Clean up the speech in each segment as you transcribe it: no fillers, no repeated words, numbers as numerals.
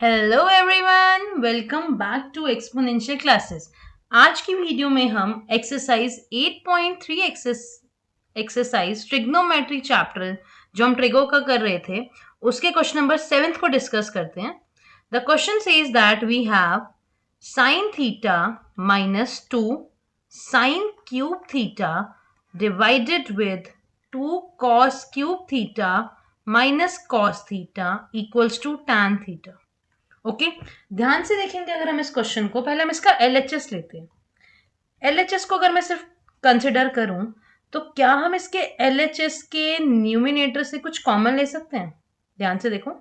Hello everyone, welcome back to exponential classes. आज की video में हम एक्सरसाइज 8.3 एक्सरसाइज ट्रिग्नोमेट्री चैप्टर जो हम ट्रिगो का कर रहे थे उसके क्वेश्चन नंबर 7 को डिस्कस करते हैं। The question says that we have sine theta minus 2 sine cube theta divided with 2 cos cube theta minus cos theta equals to tan theta. Okay ध्यान से देखेंगे अगर हम इस क्वेश्चन को, पहले हम इसका एलएचएस लेते हैं। एलएचएस को अगर मैं सिर्फ कंसिडर करूं तो क्या हम इसके एलएचएस के न्यूमिनेटर से कुछ कॉमन ले सकते हैं? ध्यान से देखो,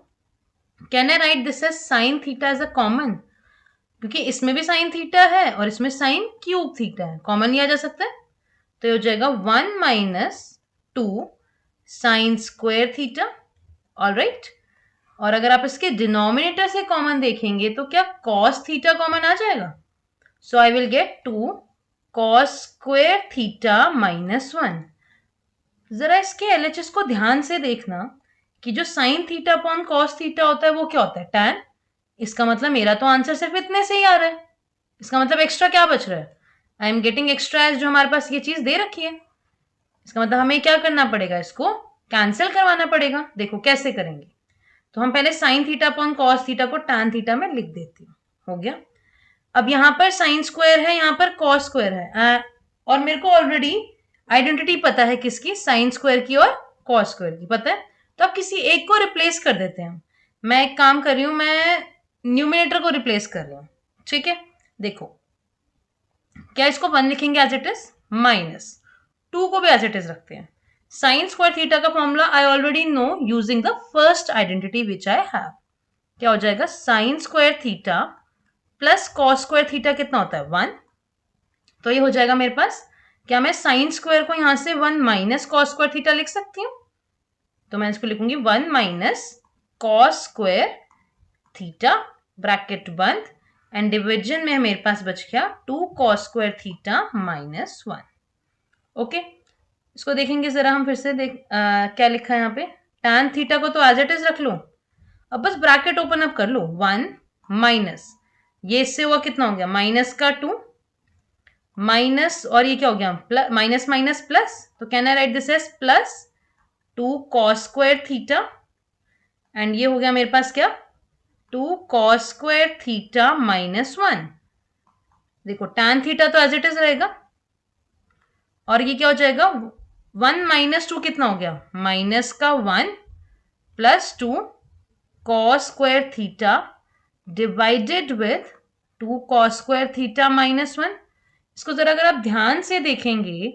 can I write this as sine theta as a common, क्योंकि इसमें भी साइन थीटा है और इसमें साइन क्यूब थीटा है, कॉमन लिया जा सकता है। तो ये हो जाएगा 1 minus 2 sine square theta. All right, और अगर आप इसके डिनोमिनेटर से कॉमन देखेंगे तो क्या कॉस थीटा कॉमन आ जाएगा? So I will get 2 cos square theta minus 1। जरा इसके एलएचएस को ध्यान से देखना कि जो sine theta upon cos theta होता है वो क्या होता है? टैन। इसका मतलब मेरा तो आंसर सिर्फ इतने से ही आ रहा है, इसका मतलब एक्स्ट्रा क्या बच रहा है? I am getting extra as जो हमारे पास ये चीज दे रखी है। इसका मतलब हमें क्या करना पड़ेगा, इसको कैंसिल करवाना पड़ेगा। देखो कैसे करेंगे, तो हम पहले sine theta upon cos theta को टैन थीटा में लिख देती हूँ। हो गया। अब यहां पर साइन स्क्वायर है, यहां पर कॉस स्क्वायर है, और मेरे को ऑलरेडी आइडेंटिटी पता है किसकी, साइन स्क्वायर की और कॉस स्क्वायर की पता है। तो अब किसी एक को रिप्लेस कर देते हैं। मैं एक काम कर रही हूं, मैं न्यूमिनेटर को रिप्लेस कर रही हूं। ठीक है, देखो क्या इसको 1 लिखेंगे एज इट इज, माइनस 2 को भी एज इट इज रखते हैं। साइन स्क्वायर थीटा का formula I already know using the first identity which I have. क्या हो जाएगा, sign square theta plus cos square theta कितना होता है, 1। तो ये हो जाएगा मेरे पास, क्या मैं साइन स्क्वायर को यहां से 1 माइनस कॉस स्क्वायर थीटा लिख सकती हूँ? तो मैं इसको लिखूंगी 1 minus cos square theta bracket बंद, एंड डिविजन में मेरे पास बच गया 2 cos square theta minus 1। Okay, इसको देखेंगे जरा हम फिर से क्या लिखा है यहाँ पे, टैन थीटा को तो एज इट इज रख लो। अब बस ब्रैकेट ओपन अप कर लो, 1 माइनस ये इससे हुआ कितना हो गया, माइनस का 2 माइनस, और ये क्या हो गया, प्लस माइनस माइनस प्लस। तो can I write this as plus 2 cos square theta, and ये हो गया मेरे पास क्या, 2 कॉस स्क्वायर थीटा माइनस 1। देखो टैन थीटा तो एज इट इज रहेगा, और ये क्या हो जाएगा, 1 माइनस 2 कितना हो गया, माइनस का 1 plus 2 cos square theta divided with 2 cos square theta minus 1। इसको जरा अगर आप ध्यान से देखेंगे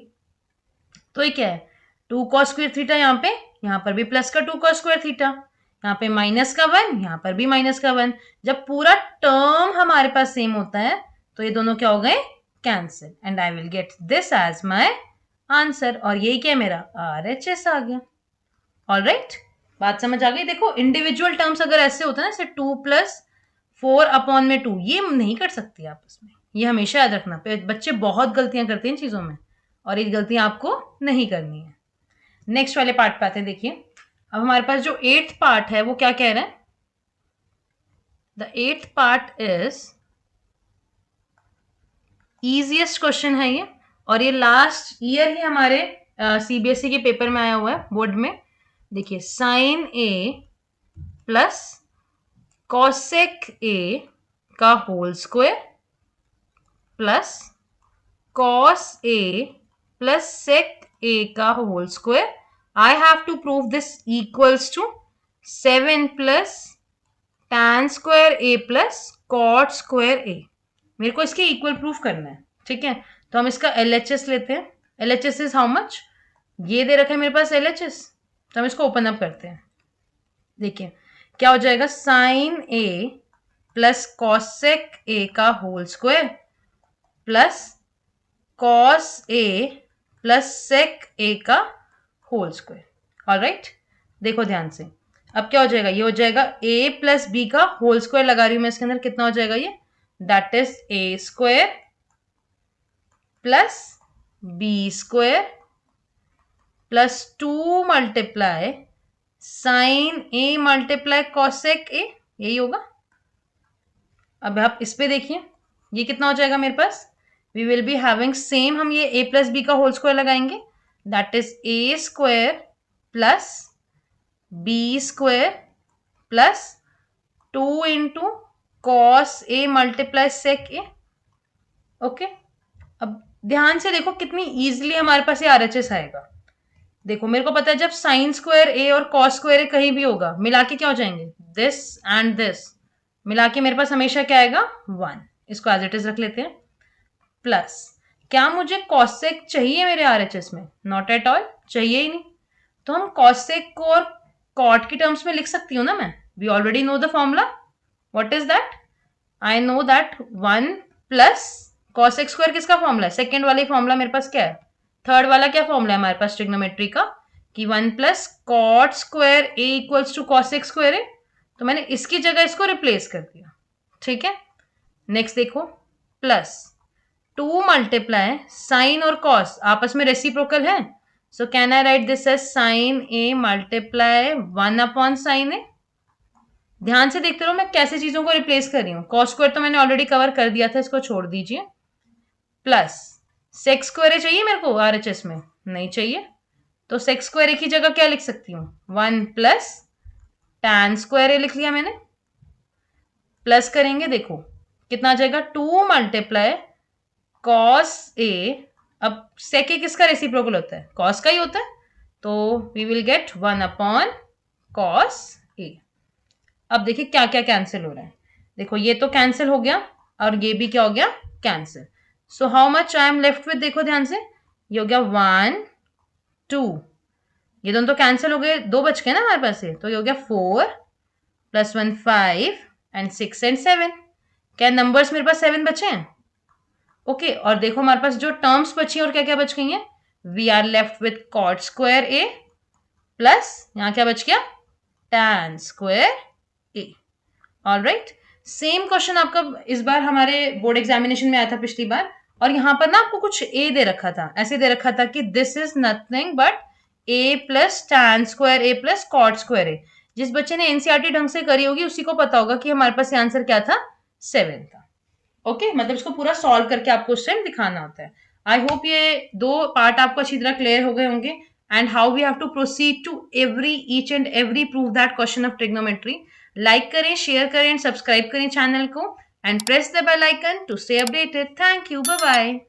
तो ये क्या है, 2 कॉस स्क्वायर थीटा, यहाँ पर भी प्लस का 2 कॉस स्क्वायर थीटा, यहाँ पे माइनस का 1, यहाँ पर भी माइनस का 1। जब पूरा टर्म हमारे पास सेम होता है तो ये दोनों क्या हो गए, cancel, and I will get this as my answer. और यही क्या मेरा आर एच एस आ गया। ऑल राइट, बात समझ आ गई। देखो इंडिविजुअल टर्म्स अगर ऐसे होता है ना, जैसे 2 प्लस 4 अपॉन में 2, ये नहीं कर सकती आपस में, ये हमेशा याद रखना। बच्चे बहुत गलतियां करते हैं इन चीजों में, और ये गलतियां आपको नहीं करनी है। नेक्स्ट वाले पार्ट पे आते हैं। देखिए अब हमारे पास जो 8th पार्ट है वो क्या कह रहा है, the 8th part is easiest question है ये, और ये लास्ट ईयर ही हमारे सीबीएसई के पेपर में आया हुआ है, बोर्ड में। देखिए साइन ए प्लस कॉसेक ए का होल स्क्वायर प्लस कॉस ए प्लस सेक ए का whole square, I have to prove this equals to 7 plus tan square A plus cot square A. मेरे को इसके इक्वल प्रूफ करना है। ठीक है, तो हम इसका एलएचएस लेते हैं। एलएचएस इज हाउ मच, ये दे रखा है मेरे पास एलएचएस, तो हम इसको ओपन अप करते हैं। देखिए क्या हो जाएगा, साइन ए प्लस कॉसेक ए का होल स्क्वायर प्लस कॉस ए प्लस सेक ए का होल स्क्वायर। ऑल राइट, देखो ध्यान से, अब क्या हो जाएगा, ये हो जाएगा ए प्लस बी का होल स्क्वायर लगा रही हूं मैं इसके अंदर, कितना हो जाएगा ये, that is a square plus B square plus 2 multiply sine A multiply cosec a, यही होगा। अब आप इस पे देखिए, ये कितना हो जाएगा मेरे पास, we will be having same, हम ये a प्लस बी का होल स्क्वायर लगाएंगे, that is a square plus B square plus 2 into cos A multiply sec A. Okay, अब ध्यान से देखो कितनी इजीली हमारे पास ये आरएचएस आएगा। देखो मेरे को पता है जब साइन स्क्वायर ए और कॉस स्क्वायर ए कहीं भी होगा, मिला के क्या हो जाएंगे, दिस एंड दिस, मिला के मेरे पास हमेशा क्या आएगा, 1। इसको एज इट इज रख लेते हैं। प्लस, क्या मुझे कॉसेक चाहिए मेरे आरएचएस में, नॉट एट ऑल, चाहिए ही नहीं। तो हम कॉसेक को और कॉट की टर्म्स में लिख सकती हूँ ना मैं, we already know the formula, what is that, I know that 1 plus cosec square किसका फॉर्मूला है, सेकेंड वाली फॉर्मूला मेरे पास क्या है, थर्ड वाला क्या फॉर्मूला है हमारे पास ट्रिग्नोमेट्री का, कि 1 plus cot square a equals to cosec square है। तो मैंने इसकी जगह इसको रिप्लेस कर दिया, ठीक है। नेक्स्ट देखो, प्लस 2 मल्टीप्लाई साइन और कॉस आपस में रेसिप्रोकल है, so can I write this as sine A multiply 1 upon sine A. ध्यान से देखते रहो मैं कैसे चीजों को रिप्लेस कर रही हूँ, कॉस स्क्वायर तो मैंने ऑलरेडी कवर कर दिया था, इसको छोड़ दीजिए। प्लस सेक्स स्क्वायर चाहिए मेरे को आरएचएस में, नहीं चाहिए, तो सेक्स स्क्वायर एक ही जगह क्या लिख सकती हूँ, 1 प्लस टैन स्क्वायर लिख लिया मैंने। प्लस करेंगे, देखो कितना आ जाएगा, 2 मल्टीप्लाई कॉस ए, अब सेक ए किसका रेसिप्रोकल होता है, कॉस का ही होता है, तो we will get 1 upon cos A. अब देखिए क्या क्या कैंसिल हो रहा है, देखो ये तो कैंसिल हो गया और ये भी क्या हो गया, cancel. So how much I am left with, देखो ध्यान से, ये हो गया 1 2, ये दोनों तो कैंसिल हो गए, 2 बच गए ना हमारे पास से, तो ये हो गया 4 प्लस 1 5 एंड 6 एंड 7। क्या नंबर्स मेरे पास 7 बचे हैं, ओके। और देखो हमारे पास जो टर्म्स बची हैं और क्या क्या बच गई हैं, we are left with cot square A plus यहाँ क्या बच गया, tan square a. Alright, same question आपका इस बार हमारे बोर्ड एग्जामिनेशन में आया था पिछली बार, और यहाँ पर ना आपको कुछ ए दे रखा था, ऐसे दे रखा था कि this is nothing but A plus tan square A plus cot square A. जिस बच्चे ने एनसीईआरटी ढंग से करी होगी उसी को पता होगा कि हमारे पास आंसर क्या था, 7 था। ओके, मतलब इसको पूरा सॉल्व करके आपको उस टाइम दिखाना होता है। आई होप ये 2 पार्ट आपको अच्छी तरह क्लियर हो गए होंगे, and how we have to proceed to every each and every prove that question of trigonometry. Like करें, शेयर करें, सब्सक्राइब करें चैनल को, and press the bell icon to stay updated. Thank you, bye bye.